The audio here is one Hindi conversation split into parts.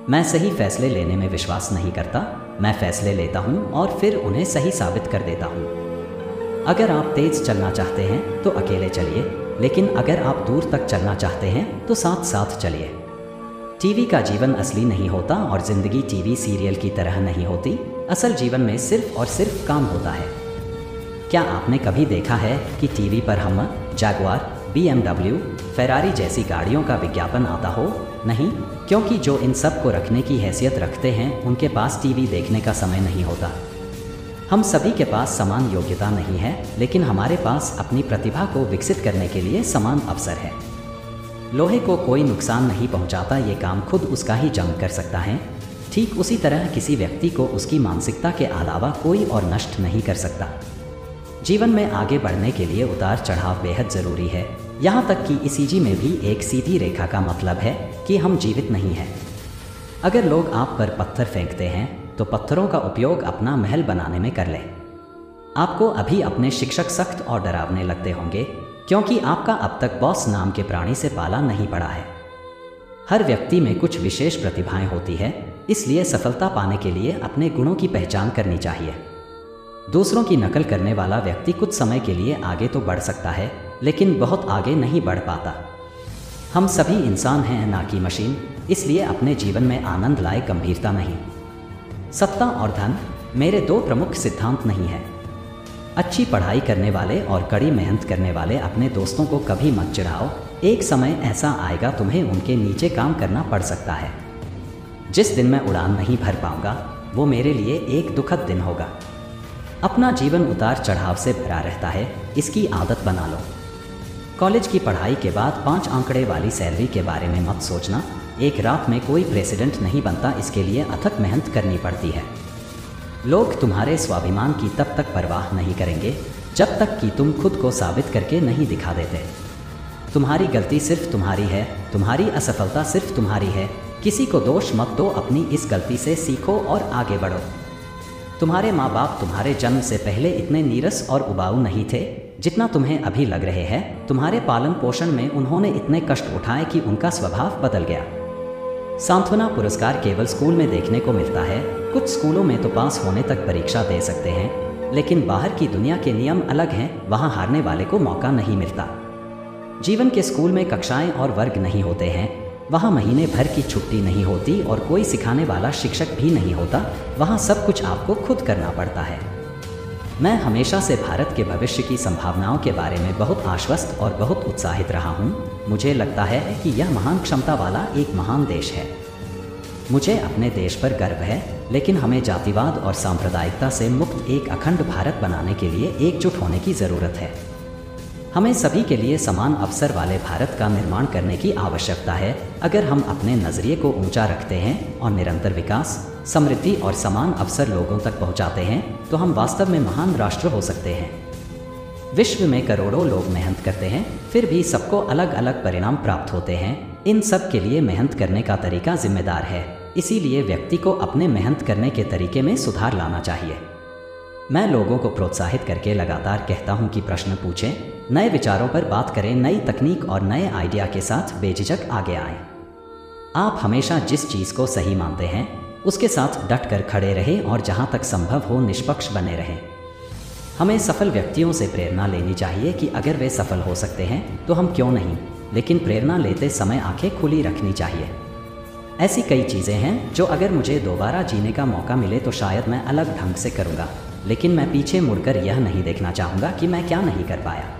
मैं सही फैसले लेने में विश्वास नहीं करता। मैं फैसले लेता हूँ और फिर उन्हें सही साबित कर देता हूँ। अगर आप तेज चलना चाहते हैं तो अकेले चलिए, लेकिन अगर आप दूर तक चलना चाहते हैं तो साथ साथ चलिए। टीवी का जीवन असली नहीं होता और ज़िंदगी टीवी सीरियल की तरह नहीं होती। असल जीवन में सिर्फ और सिर्फ काम होता है। क्या आपने कभी देखा है कि टीवी पर हमर, जैगुआर, BMW, फेरारी जैसी गाड़ियों का विज्ञापन आता हो? नहीं, क्योंकि जो इन सब को रखने की हैसियत रखते हैं उनके पास टीवी देखने का समय नहीं होता। हम सभी के पास समान योग्यता नहीं है, लेकिन हमारे पास अपनी प्रतिभा को विकसित करने के लिए समान अवसर है। लोहे को कोई नुकसान नहीं पहुंचाता, ये काम खुद उसका ही जंग कर सकता है। ठीक उसी तरह किसी व्यक्ति को उसकी मानसिकता के अलावा कोई और नष्ट नहीं कर सकता। जीवन में आगे बढ़ने के लिए उतार चढ़ाव बेहद ज़रूरी है। यहाँ तक कि ईसीजी में भी एक सीधी रेखा का मतलब है कि हम जीवित नहीं हैं। अगर लोग आप पर पत्थर फेंकते हैं तो पत्थरों का उपयोग अपना महल बनाने में कर लें। आपको अभी अपने शिक्षक सख्त और डरावने लगते होंगे, क्योंकि आपका अब तक बॉस नाम के प्राणी से पाला नहीं पड़ा है। हर व्यक्ति में कुछ विशेष प्रतिभाएं होती है, इसलिए सफलता पाने के लिए अपने गुणों की पहचान करनी चाहिए। दूसरों की नकल करने वाला व्यक्ति कुछ समय के लिए आगे तो बढ़ सकता है, लेकिन बहुत आगे नहीं बढ़ पाता। हम सभी इंसान हैं, ना कि मशीन, इसलिए अपने जीवन में आनंद लाए, गंभीरता नहीं। सत्ता और धन मेरे दो प्रमुख सिद्धांत नहीं है। अच्छी पढ़ाई करने वाले और कड़ी मेहनत करने वाले अपने दोस्तों को कभी मत चिढ़ाओ। एक समय ऐसा आएगा तुम्हें उनके नीचे काम करना पड़ सकता है। जिस दिन मैं उड़ान नहीं भर पाऊंगा वो मेरे लिए एक दुखद दिन होगा। अपना जीवन उतार चढ़ाव से भरा रहता है, इसकी आदत बना लो। कॉलेज की पढ़ाई के बाद 5 आंकड़े वाली सैलरी के बारे में मत सोचना। एक रात में कोई प्रेसिडेंट नहीं बनता, इसके लिए अथक मेहनत करनी पड़ती है। लोग तुम्हारे स्वाभिमान की तब तक परवाह नहीं करेंगे जब तक कि तुम खुद को साबित करके नहीं दिखा देते। तुम्हारी गलती सिर्फ तुम्हारी है, तुम्हारी असफलता सिर्फ तुम्हारी है। किसी को दोष मत दो, अपनी इस गलती से सीखो और आगे बढ़ो। तुम्हारे माँ बाप तुम्हारे जन्म से पहले इतने नीरस और उबाऊ नहीं थे जितना तुम्हें अभी लग रहे हैं। तुम्हारे पालन पोषण में उन्होंने इतने कष्ट उठाए कि उनका स्वभाव बदल गया। सांत्वना पुरस्कार केवल स्कूल में देखने को मिलता है। कुछ स्कूलों में तो पास होने तक परीक्षा दे सकते हैं, लेकिन बाहर की दुनिया के नियम अलग हैं। वहाँ हारने वाले को मौका नहीं मिलता। जीवन के स्कूल में कक्षाएं और वर्ग नहीं होते हैं। वहाँ महीने भर की छुट्टी नहीं होती और कोई सिखाने वाला शिक्षक भी नहीं होता। वहाँ सब कुछ आपको खुद करना पड़ता है। मैं हमेशा से भारत के भविष्य की संभावनाओं के बारे में बहुत आश्वस्त और बहुत उत्साहित रहा हूँ। मुझे लगता है कि यह महान क्षमता वाला एक महान देश है। मुझे अपने देश पर गर्व है, लेकिन हमें जातिवाद और सांप्रदायिकता से मुक्त एक अखंड भारत बनाने के लिए एकजुट होने की ज़रूरत है। हमें सभी के लिए समान अवसर वाले भारत का निर्माण करने की आवश्यकता है। अगर हम अपने नज़रिए को ऊंचा रखते हैं और निरंतर विकास, समृद्धि और समान अवसर लोगों तक पहुंचाते हैं तो हम वास्तव में महान राष्ट्र हो सकते हैं। विश्व में करोड़ों लोग मेहनत करते हैं, फिर भी सबको अलग अलग परिणाम प्राप्त होते हैं। इन सब के लिए मेहनत करने का तरीका जिम्मेदार है, इसीलिए व्यक्ति को अपने मेहनत करने के तरीके में सुधार लाना चाहिए। मैं लोगों को प्रोत्साहित करके लगातार कहता हूं कि प्रश्न पूछें, नए विचारों पर बात करें, नई तकनीक और नए आइडिया के साथ बेझिझक आगे आएं। आप हमेशा जिस चीज़ को सही मानते हैं उसके साथ डट कर खड़े रहें और जहां तक संभव हो निष्पक्ष बने रहें। हमें सफल व्यक्तियों से प्रेरणा लेनी चाहिए कि अगर वे सफल हो सकते हैं तो हम क्यों नहीं, लेकिन प्रेरणा लेते समय आंखें खुली रखनी चाहिए। ऐसी कई चीज़ें हैं जो अगर मुझे दोबारा जीने का मौका मिले तो शायद मैं अलग ढंग से करूँगा, लेकिन मैं पीछे मुड़कर यह नहीं देखना चाहूँगा कि मैं क्या नहीं कर पाया।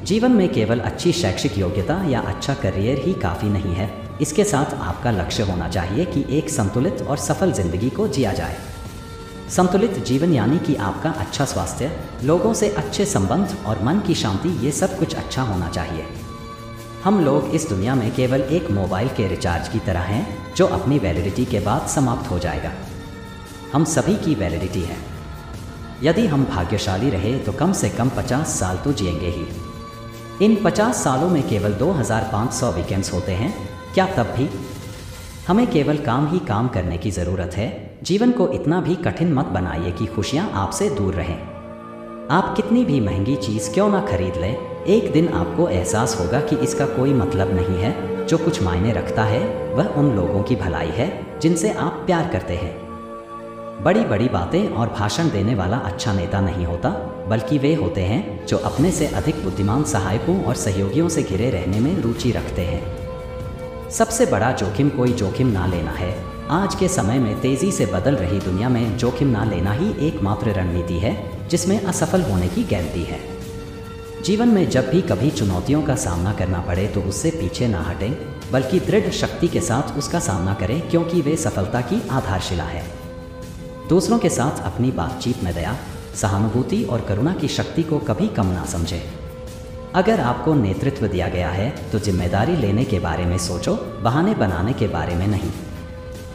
जीवन में केवल अच्छी शैक्षिक योग्यता या अच्छा करियर ही काफ़ी नहीं है। इसके साथ आपका लक्ष्य होना चाहिए कि एक संतुलित और सफल जिंदगी को जिया जाए। संतुलित जीवन यानी कि आपका अच्छा स्वास्थ्य, लोगों से अच्छे संबंध और मन की शांति, ये सब कुछ अच्छा होना चाहिए। हम लोग इस दुनिया में केवल एक मोबाइल के रिचार्ज की तरह हैं जो अपनी वैलिडिटी के बाद समाप्त हो जाएगा। हम सभी की वैलिडिटी है। यदि हम भाग्यशाली रहे तो कम से कम 50 साल तो जिएंगे ही। इन 50 सालों में केवल 2500 वीकेंड्स होते हैं। क्या तब भी? हमें केवल काम ही काम करने की ज़रूरत है। जीवन को इतना भी कठिन मत बनाइए कि खुशियाँ आपसे दूर रहें। आप कितनी भी महंगी चीज़ क्यों ना खरीद लें, एक दिन आपको एहसास होगा कि इसका कोई मतलब नहीं है। जो कुछ मायने रखता है वह उन लोगों की भलाई है जिनसे आप प्यार करते हैं। बड़ी बड़ी बातें और भाषण देने वाला अच्छा नेता नहीं होता, बल्कि वे होते हैं जो अपने से अधिक बुद्धिमान सहायकों और सहयोगियों से घिरे रहने में रुचि रखते हैं। सबसे बड़ा जोखिम कोई जोखिम ना लेना है। आज के समय में तेज़ी से बदल रही दुनिया में जोखिम ना लेना ही एकमात्र रणनीति है जिसमें असफल होने की गारंटी है। जीवन में जब भी कभी चुनौतियों का सामना करना पड़े तो उससे पीछे ना हटें, बल्कि दृढ़ शक्ति के साथ उसका सामना करें, क्योंकि वे सफलता की आधारशिला है। दूसरों के साथ अपनी बातचीत में दया, सहानुभूति और करुणा की शक्ति को कभी कम ना समझें। अगर आपको नेतृत्व दिया गया है तो जिम्मेदारी लेने के बारे में सोचो, बहाने बनाने के बारे में नहीं।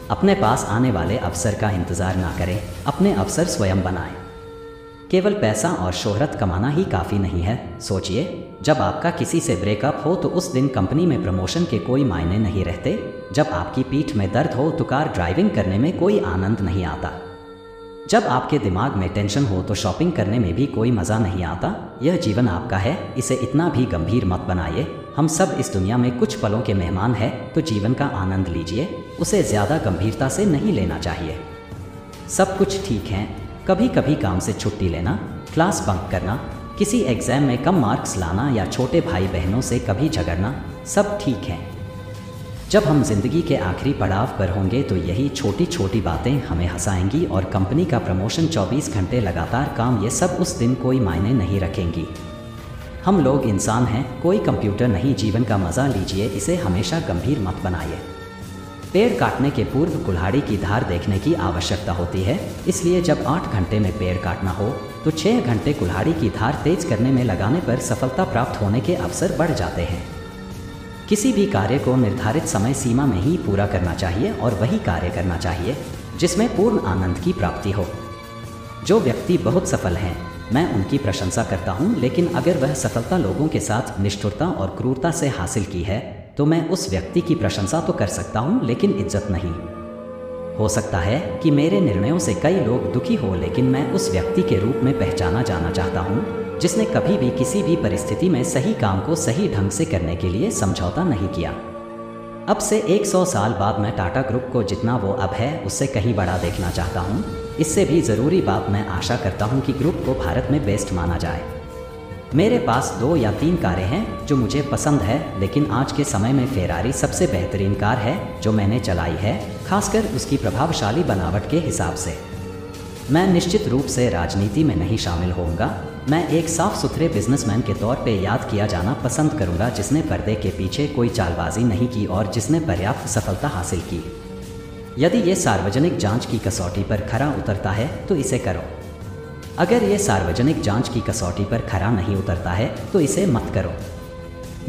अपने पास आने वाले अवसर का इंतज़ार ना करें, अपने अवसर स्वयं बनाएं। केवल पैसा और शोहरत कमाना ही काफ़ी नहीं है। सोचिए, जब आपका किसी से ब्रेकअप हो तो उस दिन कंपनी में प्रमोशन के कोई मायने नहीं रहते। जब आपकी पीठ में दर्द हो तो कार ड्राइविंग करने में कोई आनंद नहीं आता। जब आपके दिमाग में टेंशन हो तो शॉपिंग करने में भी कोई मज़ा नहीं आता। यह जीवन आपका है, इसे इतना भी गंभीर मत बनाइए। हम सब इस दुनिया में कुछ पलों के मेहमान हैं, तो जीवन का आनंद लीजिए, उसे ज़्यादा गंभीरता से नहीं लेना चाहिए। सब कुछ ठीक है, कभी कभी काम से छुट्टी लेना, क्लास बंक करना, किसी एग्ज़ाम में कम मार्क्स लाना या छोटे भाई बहनों से कभी झगड़ना, सब ठीक है। जब हम जिंदगी के आखिरी पड़ाव पर होंगे तो यही छोटी छोटी बातें हमें हंसाएंगी, और कंपनी का प्रमोशन, 24 घंटे लगातार काम, ये सब उस दिन कोई मायने नहीं रखेंगी। हम लोग इंसान हैं, कोई कंप्यूटर नहीं। जीवन का मज़ा लीजिए, इसे हमेशा गंभीर मत बनाइए। पेड़ काटने के पूर्व कुल्हाड़ी की धार देखने की आवश्यकता होती है, इसलिए जब 8 घंटे में पेड़ काटना हो तो 6 घंटे कुल्हाड़ी की धार तेज करने में लगाने पर सफलता प्राप्त होने के अवसर बढ़ जाते हैं। किसी भी कार्य को निर्धारित समय सीमा में ही पूरा करना चाहिए और वही कार्य करना चाहिए जिसमें पूर्ण आनंद की प्राप्ति हो। जो व्यक्ति बहुत सफल हैं, मैं उनकी प्रशंसा करता हूं, लेकिन अगर वह सफलता लोगों के साथ निष्ठुरता और क्रूरता से हासिल की है तो मैं उस व्यक्ति की प्रशंसा तो कर सकता हूं, लेकिन इज्जत नहीं। हो सकता है कि मेरे निर्णयों से कई लोग दुखी हो, लेकिन मैं उस व्यक्ति के रूप में पहचाना जाना चाहता हूं जिसने कभी भी किसी भी परिस्थिति में सही काम को सही ढंग से करने के लिए समझौता नहीं किया। अब से 100 साल बाद मैं टाटा ग्रुप को जितना वो अब है उससे कहीं बड़ा देखना चाहता हूँ। इससे भी ज़रूरी बात, मैं आशा करता हूँ कि ग्रुप को भारत में बेस्ट माना जाए। मेरे पास 2 या 3 कारें हैं जो मुझे पसंद है, लेकिन आज के समय में फेरारी सबसे बेहतरीन कार है जो मैंने चलाई है, खासकर उसकी प्रभावशाली बनावट के हिसाब से। मैं निश्चित रूप से राजनीति में नहीं शामिल होऊंगा। मैं एक साफ सुथरे बिजनेसमैन के तौर पे याद किया जाना पसंद करूंगा, जिसने पर्दे के पीछे कोई चालबाजी नहीं की और जिसने पर्याप्त सफलता हासिल की। यदि ये सार्वजनिक जांच की कसौटी पर खरा उतरता है तो इसे करो। अगर ये सार्वजनिक जांच की कसौटी पर खरा नहीं उतरता है तो इसे मत करो।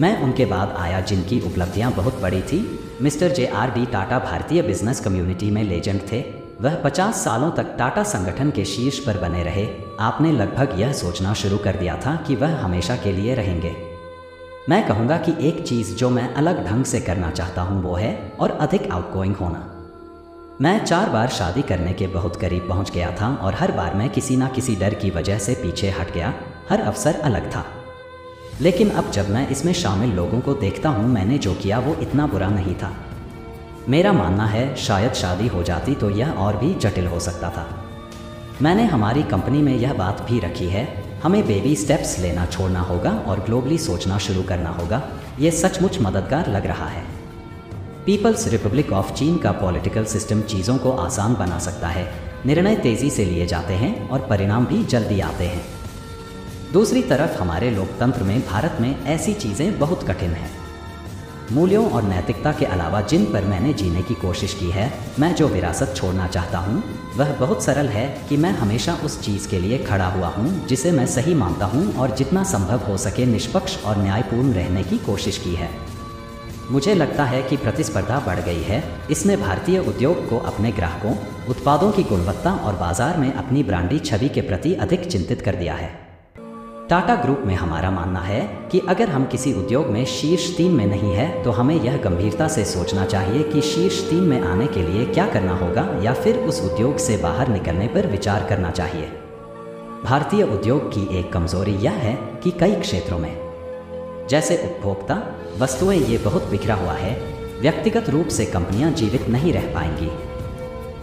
मैं उनके बाद आया जिनकी उपलब्धियां बहुत बड़ी थी। मिस्टर JRD टाटा भारतीय बिजनेस कम्युनिटी में लेजेंड थे। वह 50 सालों तक टाटा संगठन के शीर्ष पर बने रहे। आपने लगभग यह सोचना शुरू कर दिया था कि वह हमेशा के लिए रहेंगे। मैं कहूँगा कि एक चीज़ जो मैं अलग ढंग से करना चाहता हूँ वो है और अधिक आउटगोइंग होना। मैं 4 बार शादी करने के बहुत करीब पहुँच गया था और हर बार मैं किसी ना किसी डर की वजह से पीछे हट गया। हर अवसर अलग था, लेकिन अब जब मैं इसमें शामिल लोगों को देखता हूँ, मैंने जो किया वो इतना बुरा नहीं था। मेरा मानना है शायद शादी हो जाती तो यह और भी जटिल हो सकता था। मैंने हमारी कंपनी में यह बात भी रखी है, हमें बेबी स्टेप्स लेना छोड़ना होगा और ग्लोबली सोचना शुरू करना होगा। ये सचमुच मददगार लग रहा है। पीपल्स रिपब्लिक ऑफ चीन का पॉलिटिकल सिस्टम चीज़ों को आसान बना सकता है। निर्णय तेज़ी से लिए जाते हैं और परिणाम भी जल्दी आते हैं। दूसरी तरफ हमारे लोकतंत्र में, भारत में, ऐसी चीज़ें बहुत कठिन हैं। मूल्यों और नैतिकता के अलावा जिन पर मैंने जीने की कोशिश की है, मैं जो विरासत छोड़ना चाहता हूँ वह बहुत सरल है कि मैं हमेशा उस चीज़ के लिए खड़ा हुआ हूँ जिसे मैं सही मानता हूँ और जितना संभव हो सके निष्पक्ष और न्यायपूर्ण रहने की कोशिश की है। मुझे लगता है कि प्रतिस्पर्धा बढ़ गई है। इसने भारतीय उद्योग को अपने ग्राहकों, उत्पादों की गुणवत्ता और बाजार में अपनी ब्रांडी छवि के प्रति अधिक चिंतित कर दिया है। टाटा ग्रुप में हमारा मानना है कि अगर हम किसी उद्योग में शीर्ष 3 में नहीं है तो हमें यह गंभीरता से सोचना चाहिए कि शीर्ष 3 में आने के लिए क्या करना होगा, या फिर उस उद्योग से बाहर निकलने पर विचार करना चाहिए। भारतीय उद्योग की एक कमजोरी यह है कि कई क्षेत्रों में, जैसे उपभोक्ता वस्तुएं, ये बहुत बिखरा हुआ है। व्यक्तिगत रूप से कंपनियां जीवित नहीं रह पाएंगी।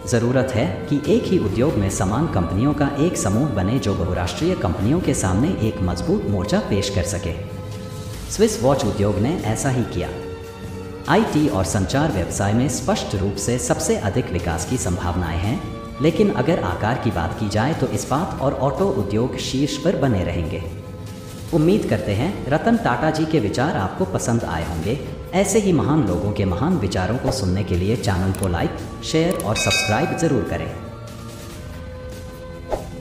ज़रूरत है कि एक ही उद्योग में समान कंपनियों का एक समूह बने जो बहुराष्ट्रीय कंपनियों के सामने एक मजबूत मोर्चा पेश कर सके। स्विस वॉच उद्योग ने ऐसा ही किया। आईटी और संचार व्यवसाय में स्पष्ट रूप से सबसे अधिक विकास की संभावनाएं हैं, लेकिन अगर आकार की बात की जाए तो इस्पात और ऑटो उद्योग शीर्ष पर बने रहेंगे। उम्मीद करते हैं रतन टाटा जी के विचार आपको पसंद आए होंगे। ऐसे ही महान लोगों के महान विचारों को सुनने के लिए चैनल को लाइक, शेयर और सब्सक्राइब ज़रूर करें।